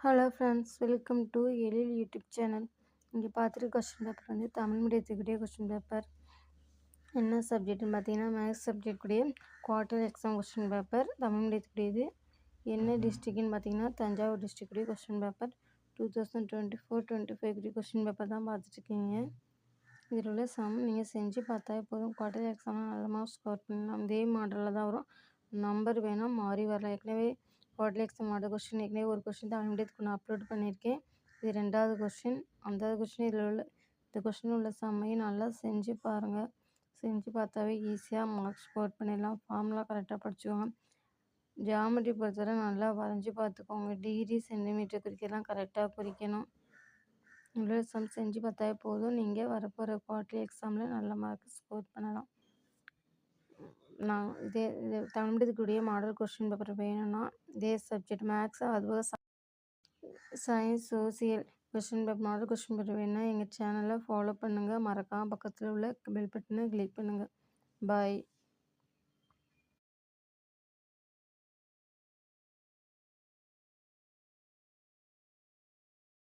Hello friends, welcome to Ezhil YouTube channel. இங்கே பார்த்துட்டு question paper வந்து தமிழ் மீடியத்துக்குரிய கொஸ்டின் பேப்பர். என்ன சப்ஜெக்ட்னு பார்த்தீங்கன்னா மேக்ஸ் சப்ஜெக்டுடைய quarter exam question paper Tamil மீடியத்துக்குரியது. என்ன டிஸ்ட்ரிக்ட்னு பார்த்தீங்கன்னா தஞ்சாவூர் டிஸ்ட்ரிக்டுடைய கொஸ்டின் பேப்பர் 2024-25 கொஸ்டின் பேப்பர் தான் பார்த்துட்ருக்கீங்க. இதில் உள்ள சம் நீங்கள் செஞ்சு பார்த்தா போதும். குவார்டர் எக்ஸாமில் நல்ல மார்க் ஸ்கோர் பண்ணலாம். இதே மாடலில் தான் வரும். நம்பர் வேணால் மாறி வரலாம். ஏற்கனவே குவார்டர் எக்ஸாம் மாடல் கொஸ்டின் ஏற்கனவே ஒரு கொஸ்டின் தமிழ் மீடியத்துக்கு நான் அப்லோட் பண்ணியிருக்கேன். இது 2வது கொஸ்டின். அந்த கொஸ்டின் இதில் உள்ள இந்த கொஸ்டின் உள்ள சம்மையும் நல்லா செஞ்சு பாருங்கள். செஞ்சு பார்த்தாவே ஈஸியாக மார்க் ஸ்கோர் பண்ணிடலாம். ஃபார்முலா கரெக்டாக படிச்சுக்கோங்க. ஜியாமெட்ரி பொறுத்தவரை நல்லா வரைஞ்சி பார்த்துக்கோங்க. டிகிரி சென்டிமீட்டர் குறிக்கலாம் கரெக்டாக குறிக்கணும். இவ்வளோ சம் செஞ்சு பார்த்தாவே போதும். நீங்கள் வரப்போகிற குவார்டர்லி எக்ஸாமில் நல்ல மார்க் ஸ்கோர் பண்ணலாம். நான் இதே தமிழ் மீடியத்துக்குரிய மாடல் கொஸ்டின் பேப்பர் வேணும்னா இதே சப்ஜெக்ட் மேக்ஸ் அதுபோக science social question paper model question paper வேணும்னா எங்கள் சேனலை ஃபாலோ பண்ணுங்கள். மறக்காமல் பக்கத்தில் உள்ள பெல் பட்டனை கிளிக் பண்ணுங்கள். பாய்.